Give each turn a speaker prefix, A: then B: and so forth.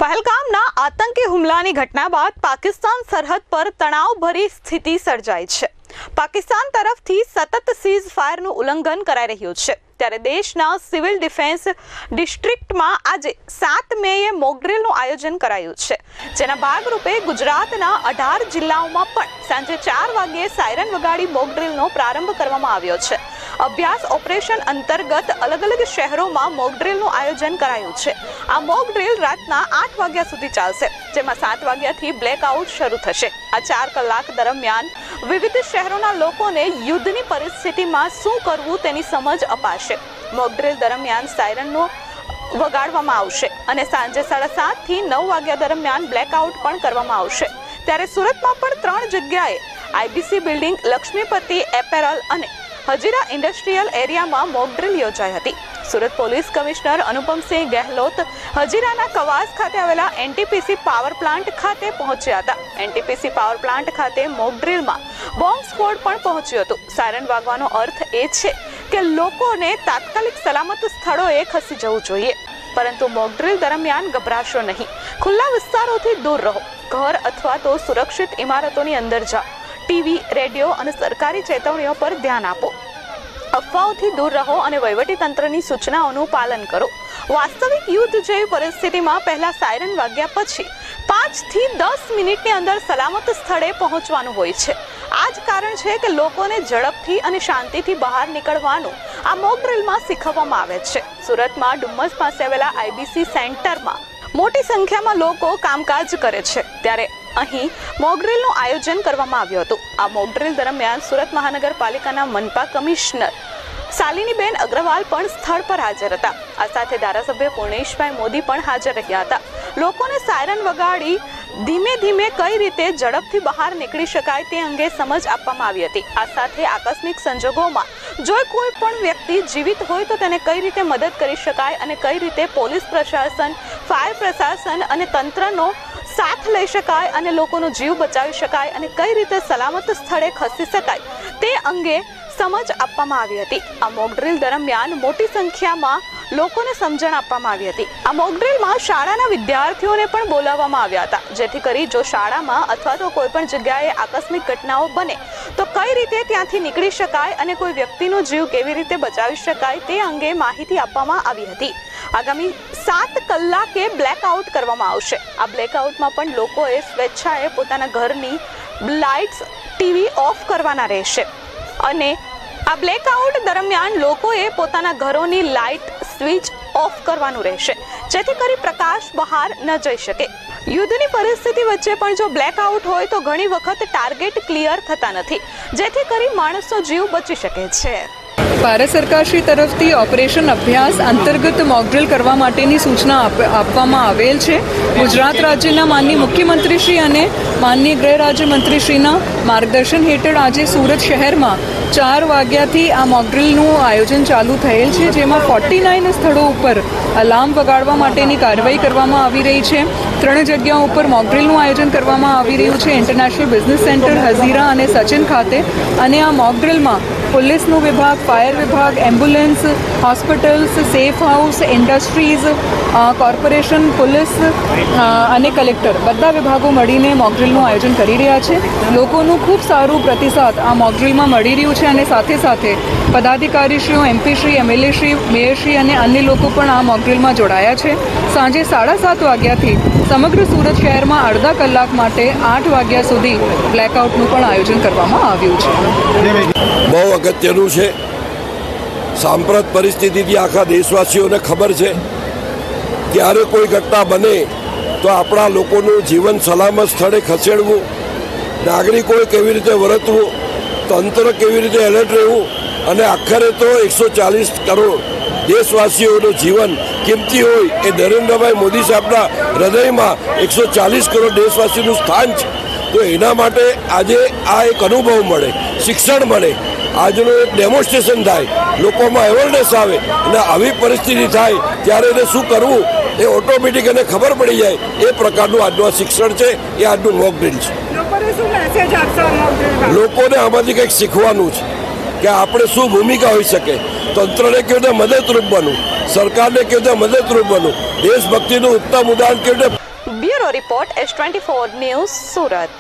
A: પહેલગામના આતંકી હુમલાની ઘટના બાદ પાકિસ્તાન સરહદ પર તણાવભરી સ્થિતિ સર્જાઈ છે। પાકિસ્તાન તરફથી સતત સીઝ ફાયરનું ઉલ્લંઘન કરાઈ રહ્યું છે, ત્યારે દેશના સિવિલ ડિફેન્સ ડિસ્ટ્રિક્ટમાં આજે 7 મેએ મોકડ્રીલનું આયોજન કરાયું છે, જેના ભાગરૂપે ગુજરાતના 18 જિલ્લાઓમાં પણ સાંજે 4 વાગ્યે સાયરન વગાડી મોકડ્રીલનો પ્રારંભ કરવામાં આવ્યો છે। અભ્યાસ ઓપરેશન અંતર્ગત અલગ અલગ શહેરોમાં મોકડ્રીલનું આયોજન કરાયું છે। આ મોકડ્રીલ રાતના 8 વાગ્યા સુધી ચાલશે, જેમાં 7 વાગ્યાથી બ્લેકઆઉટ શરૂ થશે। આ 4 કલાક દરમિયાન વિવિધ શહેરોના લોકોને યુદ્ધની પરિસ્થિતિમાં શું કરવું તેની સમજ અપાશે। મોકડ્રીલ દરમિયાન સાયરનનો વગાડવામાં આવશે અને સાંજે 7:30 થી 9 વાગ્યા દરમિયાન બ્લેકઆઉટ પણ કરવામાં આવશે। ત્યારે સુરતમાં પણ 3 જગ્યાએ આઈબીસી બિલ્ડિંગ, લક્ષ્મીપતિ એપેરલ અને હજીરા ઇન્ડસ્ટ્રીયલ એરિયામાં મોકડ્રીલ યોજાઈ હતી। સુરત પોલીસ કમિશનર અનુપમસિંહ ગહેલોત હજીરાના કવાસ ખાતે આવેલા એનટીપીસી પાવર પ્લાન્ટ ખાતે પહોંચ્યા હતા। એનટીપીસી પાવર પ્લાન્ટ ખાતે મોકડ્રીલમાં બોમ્બ સ્ક્વોડ પણ પહોંચ્યું હતું। સાયરન વાગવાનો અર્થ એ છે કે લોકોને તાત્કાલિક સલામત સ્થળોએ ખસી જવું જોઈએ, પરંતુ મોકડ્રીલ દરમિયાન ગભરાશો નહીં। ખુલ્લા વિસ્તારોથી દૂર રહો, ઘર અથવા તો સુરક્ષિત ઇમારતોની અંદર જાઓ, ટીવી, રેડિયો અને સરકારી ચેતવણીઓ પર ધ્યાન આપો, અફવાઓથી દૂર રહો અને વહીવટીતંત્રની સૂચનાઓનું પાલન કરો। વાસ્તવિક યુદ્ધ જેવી પરિસ્થિતિમાં પહેલા સાયરન વાગ્યા પછી 5 થી 10 મિનિટની અંદર સલામત સ્થળે પહોંચવાનું હોય છે। આ જ કારણ છે કે લોકોને ઝડપથી અને શાંતિથી બહાર નીકળવાનું આ મોકડ્રીલમાં શીખવવામાં આવે છે। સુરતમાં ડુમ્મસ પાસે આવેલા આઈબીસી સેન્ટરમાં મોટી સંખ્યામાં લોકો કામકાજ કરે છે, ત્યારે અહીં મોકડ્રીલનું આયોજન કરવામાં આવ્યું હતું। આ મોકડ્રીલ દરમિયાન સુરત મહાનગરપાલિકાના મનપા કમિશનર શાલિનીબેન અગ્રવાલ પણ સ્થળ પર હાજર હતા। આ સાથે ધારાસભ્ય પૂર્ણેશભાઈ મોદી પણ હાજર રહ્યા હતા। લોકોને સાયરન વગાડી ધીમે ધીમે કઈ રીતે ઝડપથી બહાર નીકળી શકાય તે અંગે સમજ આપવામાં આવી હતી। આ સાથે આકસ્મિક સંજોગોમાં જો કોઈ પણ વ્યક્તિ જીવિત હોય તો તેને કઈ રીતે મદદ કરી શકાય અને કઈ રીતે પોલીસ પ્રશાસન, ફાયર પ્રશાસન અને તંત્રનો સાથ લઈ શકાય અને લોકોનો જીવ બચાવી શકાય અને કઈ રીતે સલામત સ્થળે ખસી શકાય તે અંગે સમજ આપવામાં આવી હતી। આ મોકડ્રીલ દરમિયાન મોટી સંખ્યામાં લોકોને સમજણ આપવામાં આવી હતી। આ મોકડ્રીલમાં શાળાના વિદ્યાર્થીઓને પણ બોલાવવામાં આવ્યા હતા, જેથી કરી જો શાળામાં અથવા તો કોઈ પણ જગ્યાએ આકસ્મિક ઘટનાઓ બને તો કઈ રીતે ત્યાંથી નીકળી શકાય અને કોઈ વ્યક્તિનો જીવ કેવી રીતે બચાવી શકાય તે અંગે માહિતી આપવામાં આવી હતી। આગામી 7 કલાકે બ્લેકઆઉટ કરવામાં આવશે। આ બ્લેકઆઉટમાં પણ લોકોએ સ્વેચ્છાએ પોતાના ઘરની લાઇટ્સ, ટીવી ઓફ કરવાના રહેશે અને આ બ્લેકઆઉટ દરમિયાન લોકોએ પોતાના ઘરોની લાઇટ સ્વિચ ઓફ કરવાનું રહેશે, જેથી કરી પ્રકાશ બહાર ન જઈ શકે। યુદ્ધની પરિસ્થિતિ વચ્ચે પણ જો બ્લેકઆઉટ હોય તો ઘણી વખત ટાર્ગેટ ક્લિયર થતા નથી, જેથી કરી માણસનો જીવ બચી શકે છે।
B: ભારત સરકારશ્રી તરફથી ઓપરેશન અભ્યાસ અંતર્ગત મોકડ્રીલ કરવા માટેની સૂચના આપવામાં આવેલ છે। ગુજરાત રાજ્યના માનનીય મુખ્યમંત્રીશ્રી અને માનનીય ગૃહ રાજ્યમંત્રીશ્રીના માર્ગદર્શન હેઠળ આજે સુરત શહેરમાં 4 વાગ્યાથી આ મોકડ્રીલનું આયોજન ચાલુ થયેલ છે, જેમાં 49 સ્થળો ઉપર અલાર્મ વગાડવા માટેની કાર્યવાહી કરવામાં આવી રહી છે। 3 જગ્યાઓ ઉપર મોકડ્રીલનું આયોજન કરવામાં આવી રહ્યું છે, ઇન્ટરનેશનલ બિઝનેસ સેન્ટર, હઝીરા અને સચિન ખાતે। અને આ મોકડ્રીલમાં પોલીસનું વિભાગ, ફાયર વિભાગ, ambulance, hospitals, safe house, industries, corporation, police અને કલેક્ટર બધા વિભાગો મળીને મોકડ્રીલનું આયોજન કરી રહ્યા છે। લોકોનું ખૂબ સારું પ્રતિસાદ આ મોકડ્રીલમાં મળી રહ્યું છે અને સાથે સાથે પદાધિકારીશ્રીઓ, એમપીશ્રી, એમએલએશ્રી, મેયરશ્રી અને અન્ય લોકો પણ આ મોકડ્રીલમાં જોડાયા છે। સાંજે 7:30 વાગ્યાથી સમગ્ર સુરત શહેરમાં અડધા કલાક માટે 8 વાગ્યા સુધી બ્લેકઆઉટનું પણ આયોજન કરવામાં આવ્યું છે।
C: બહુ અગત્યનું છે। સાંપ્રત પરિસ્થિતિથી આખા દેશવાસીઓને ખબર છે ક્યારે કોઈ ઘટના બને તો આપણા લોકોનું જીવન સલામત સ્થળે ખસેડવું, નાગરિકોએ કેવી રીતે વર્તવું, તંત્ર કેવી રીતે એલર્ટ રહેવું અને આખરે તો 140 કરોડ દેશવાસીઓનું જીવન કિંમતી હોય એ નરેન્દ્રભાઈ મોદી સાહેબના હૃદયમાં 140 કરોડ દેશવાસીનું સ્થાન છે। તો એના માટે આજે આ એક અનુભવ મળે, શિક્ષણ મળે, આજનું એક ડેમોન્સ્ટ્રેશન થાય, લોકોમાં અવેરનેસ આવે અને આવી પરિસ્થિતિ થાય ત્યારે એને શું કરવું એ ઓટોમેટિક એને ખબર પડી જાય, એ પ્રકારનું આજનું આ શિક્ષણ છે, એ આજનું મોકડ્રીલ છે। લોકોને આમાંથી કંઈક શીખવાનું છે કે આપણે શું ભૂમિકા હોઈ શકે, તંત્રને કેવી રીતે મદદરૂપ બનવું, સરકારને કેવી રીતે મદદરૂપ બનવું, દેશભક્તિનું ઉત્તમ ઉદાહરણ કેવી રીતે
A: bureau report S24 news Surat.